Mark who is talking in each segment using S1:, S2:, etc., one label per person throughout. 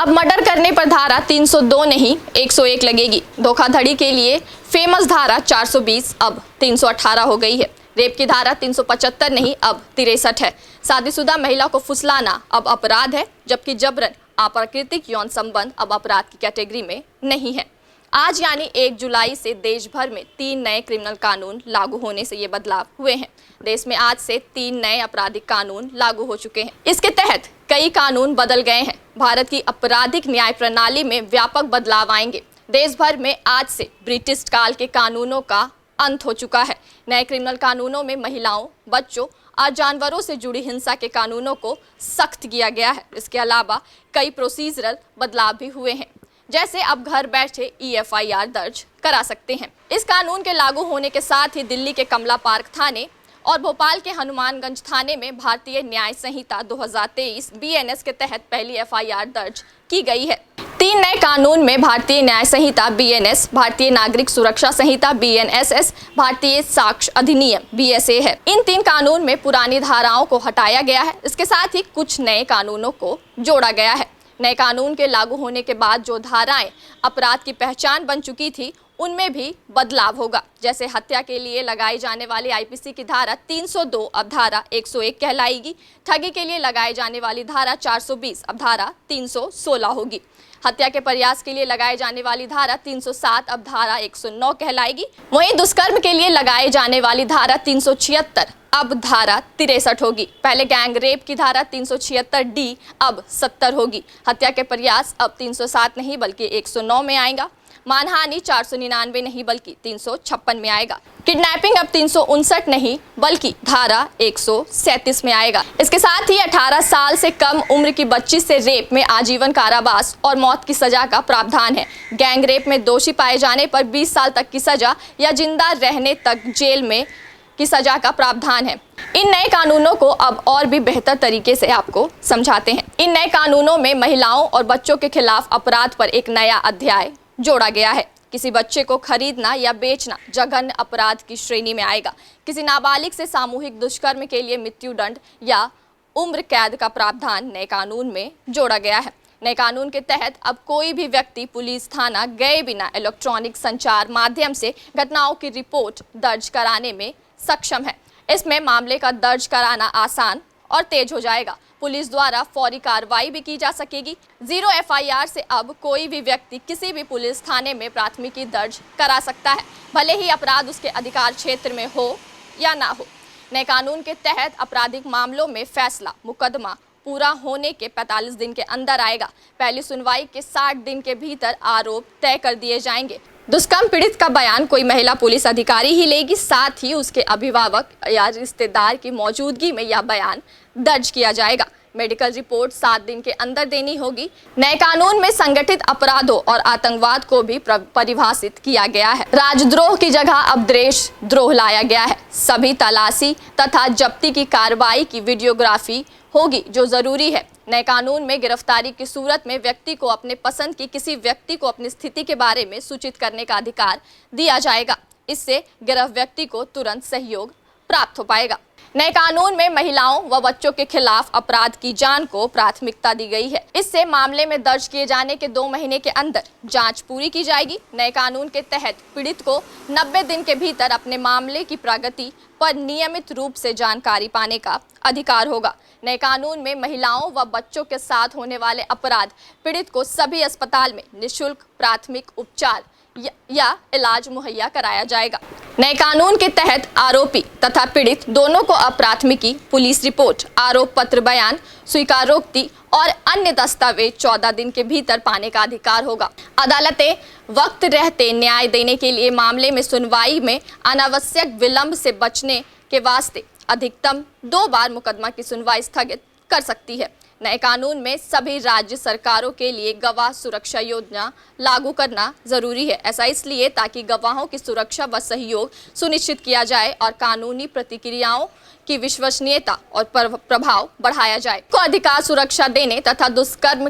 S1: अब मर्डर करने पर धारा 302 नहीं 101 लगेगी। धोखाधड़ी के लिए फेमस धारा 420 अब 318 हो गई है। रेप की धारा 375 नहीं अब 63 है। शादीशुदा महिला को फुसलाना अब अपराध है, जबकि जबरन अप्राकृतिक यौन संबंध अब अपराध की कैटेगरी में नहीं है। आज यानी 1 जुलाई से देश भर में 3 नए क्रिमिनल कानून लागू होने से ये बदलाव हुए हैं। देश में आज से 3 नए आपराधिक कानून लागू हो चुके हैं। इसके तहत कई कानून बदल गए हैं। भारत की आपराधिक न्याय प्रणाली में व्यापक बदलाव आएंगे। देश भर में आज से ब्रिटिश काल के कानूनों का अंत हो चुका है। नए क्रिमिनल कानूनों में महिलाओं, बच्चों और जानवरों से जुड़ी हिंसा के कानूनों को सख्त किया गया है। इसके अलावा कई प्रोसीजरल बदलाव भी हुए हैं, जैसे अब घर बैठे EFIR दर्ज करा सकते हैं। इस कानून के लागू होने के साथ ही दिल्ली के कमला पार्क थाने और भोपाल के हनुमानगंज थाने में भारतीय न्याय संहिता 2023 BNS के तहत पहली FIR दर्ज की गई है। 3 नए कानून में भारतीय न्याय संहिता BNS, भारतीय नागरिक सुरक्षा संहिता BNSS, भारतीय साक्ष्य अधिनियम BSA है। इन 3 कानून में पुरानी धाराओं को हटाया गया है। इसके साथ ही कुछ नए कानूनों को जोड़ा गया है। नए कानून के लागू होने के बाद जो धाराएं अपराध की पहचान बन चुकी थी, उनमें भी बदलाव होगा। जैसे हत्या के लिए लगाई जाने वाली IPC की धारा 302 अब धारा 101 कहलाएगी। ठगी के लिए लगाई जाने वाली धारा 420 अब धारा 316 होगी। हत्या के प्रयास के लिए लगाई जाने वाली धारा 307 अब धारा 109 कहलाएगी। वहीं दुष्कर्म के लिए लगाई जाने वाली धारा 376 अब धारा 63 होगी। पहले गैंग रेप की धारा 376D अब 70 होगी। हत्या के प्रयास अब 307 नहीं बल्कि 109 में आएगा। मानहानि 499 नहीं बल्कि 356 में आएगा। किडनैपिंग अब 359 नहीं बल्कि धारा 137 में आएगा। इसके साथ ही 18 साल से कम उम्र की बच्ची से रेप में आजीवन कारावास और मौत की सजा का प्रावधान है। गैंग रेप में दोषी पाए जाने पर 20 साल तक की सजा या जिंदा रहने तक जेल में की सजा का प्रावधान है। इन नए कानूनों को अब और भी बेहतर तरीके से आपको समझाते हैं। इन नए कानूनों में महिलाओं और बच्चों के खिलाफ अपराध पर एक नया अध्याय जोड़ा गया है। किसी बच्चे को खरीदना या बेचना जघन्य अपराध की श्रेणी में आएगा। किसी नाबालिग से सामूहिक दुष्कर्म के लिए मृत्युदंड या उम्र कैद का प्रावधान नए कानून में जोड़ा गया है। नए कानून के तहत अब कोई भी व्यक्ति पुलिस थाना गए बिना इलेक्ट्रॉनिक संचार माध्यम से घटनाओं की रिपोर्ट दर्ज कराने में सक्षम है। इसमें मामले का दर्ज कराना आसान और तेज हो जाएगा। पुलिस द्वारा फौरी कार्रवाई भी की जा सकेगी। 0 FIR से अब कोई भी व्यक्ति किसी भी पुलिस थाने में प्राथमिकी दर्ज करा सकता है, भले ही अपराध उसके अधिकार क्षेत्र में हो या ना हो। नए कानून के तहत आपराधिक मामलों में फैसला मुकदमा पूरा होने के 45 दिन के अंदर आएगा। पहली सुनवाई के 60 दिन के भीतर आरोप तय कर दिए जाएंगे। दुष्कर्म पीड़ित का बयान कोई महिला पुलिस अधिकारी ही लेगी, साथ ही उसके अभिभावक या रिश्तेदार की मौजूदगी में यह बयान दर्ज किया जाएगा। मेडिकल रिपोर्ट 7 दिन के अंदर देनी होगी। नए कानून में संगठित अपराधों और आतंकवाद को भी परिभाषित किया गया है। राजद्रोह की जगह अब देशद्रोह लाया गया है। सभी तलाशी तथा जब्ती की कार्रवाई की वीडियोग्राफी होगी, जो जरूरी है। नए कानून में गिरफ्तारी की सूरत में व्यक्ति को अपने पसंद की किसी व्यक्ति को अपनी स्थिति के बारे में सूचित करने का अधिकार दिया जाएगा। इससे गिरफ्तार व्यक्ति को तुरंत सहयोग प्राप्त हो पाएगा। नए कानून में महिलाओं व बच्चों के खिलाफ अपराध की जांच को प्राथमिकता दी गई है। इससे मामले में दर्ज किए जाने के 2 महीने के अंदर जांच पूरी की जाएगी। नए कानून के तहत पीड़ित को 90 दिन के भीतर अपने मामले की प्रगति पर नियमित रूप से जानकारी पाने का अधिकार होगा। नए कानून में महिलाओं व बच्चों के साथ होने वाले अपराध पीड़ित को सभी अस्पताल में निःशुल्क प्राथमिक उपचार या इलाज मुहैया कराया जाएगा। नए कानून के तहत आरोपी तथा पीड़ित दोनों को अब प्राथमिकी, पुलिस रिपोर्ट, आरोप पत्र, बयान, स्वीकारोक्ति और अन्य दस्तावेज 14 दिन के भीतर पाने का अधिकार होगा। अदालतें वक्त रहते न्याय देने के लिए मामले में सुनवाई में अनावश्यक विलंब से बचने के वास्ते अधिकतम 2 बार मुकदमा की सुनवाई स्थगित कर सकती है। नए कानून में सभी राज्य सरकारों के लिए गवाह सुरक्षा योजना लागू करना जरूरी है। ऐसा इसलिए ताकि गवाहों की सुरक्षा व सहयोग सुनिश्चित किया जाए और कानूनी प्रतिक्रियाओं की विश्वसनीयता और प्रभाव बढ़ाया जाए। को अधिकार सुरक्षा देने तथा दुष्कर्म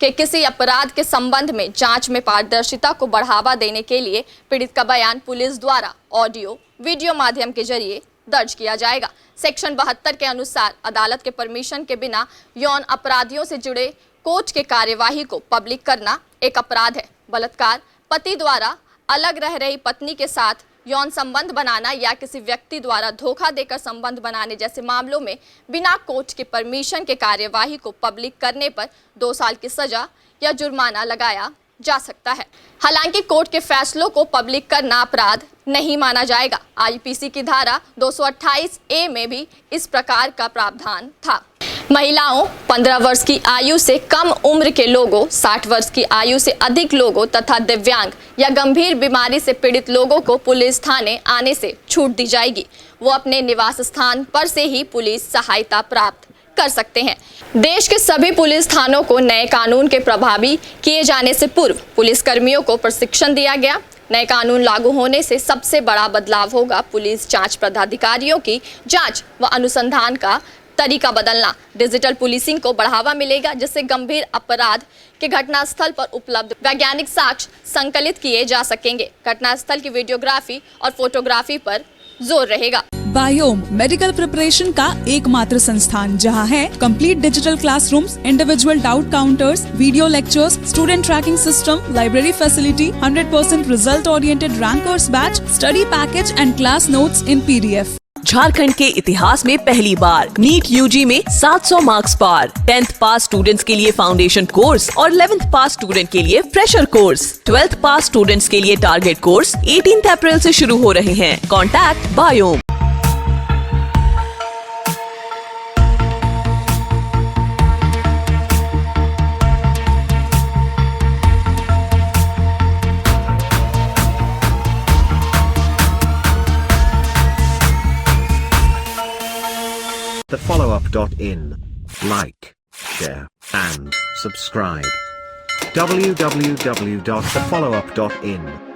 S1: के किसी अपराध के संबंध में जांच में पारदर्शिता को बढ़ावा देने के लिए पीड़ित का बयान पुलिस द्वारा ऑडियो वीडियो माध्यम के जरिए दर्ज किया जाएगा। सेक्शन 72 के अनुसार अदालत के परमिशन के बिना यौन अपराधियों से जुड़े कोर्ट के कार्यवाही को पब्लिक करना एक अपराध है। बलात्कार, पति द्वारा अलग रह रही पत्नी के साथ यौन संबंध बनाना या किसी व्यक्ति द्वारा धोखा देकर संबंध बनाने जैसे मामलों में बिना कोर्ट के परमिशन के कार्यवाही को पब्लिक करने पर 2 साल की सजा या जुर्माना लगाया जा सकता है। हालांकि कोर्ट के फैसलों को पब्लिक करना अपराध नहीं माना जाएगा। आईपीसी की धारा 228A में भी इस प्रकार का प्रावधान था। महिलाओं, 15 वर्ष की आयु से कम उम्र के लोगों, 60 वर्ष की आयु से अधिक लोगों तथा दिव्यांग या गंभीर बीमारी से पीड़ित लोगों को पुलिस थाने आने से छूट दी जाएगी। वो अपने निवास स्थान पर से ही पुलिस सहायता प्राप्त कर सकते हैं। देश के सभी पुलिस थानों को नए कानून के प्रभावी किए जाने से पूर्व पुलिस कर्मियों को प्रशिक्षण दिया गया। नए कानून लागू होने से सबसे बड़ा बदलाव होगा पुलिस जांच पदाधिकारियों की जांच व अनुसंधान का तरीका बदलना। डिजिटल पुलिसिंग को बढ़ावा मिलेगा, जिससे गंभीर अपराध के घटनास्थल पर उपलब्ध वैज्ञानिक साक्ष्य संकलित किए जा सकेंगे। घटनास्थल की वीडियोग्राफी और फोटोग्राफी पर जोर रहेगा।
S2: बायोम मेडिकल प्रिपरेशन का एकमात्र संस्थान जहां है complete digital classrooms, individual doubt counters, video lectures, student tracking system, library facility, 100% result oriented rankers batch, study package and class notes in PDF।
S3: Jharkhand के इतिहास में पहली बार नीट यूजी में 700 मार्क्स पार। 10th पास स्टूडेंट्स के लिए फाउंडेशन कोर्स और 11th पास student के लिए फ्रेशर कोर्स। 12th पास स्टूडेंट्स के लिए टारगेट कोर्स 18 अप्रैल से शुरू हो रहे हैं। Contact biome.
S4: thefollowup.in. Like, share, and subscribe. www.thefollowup.in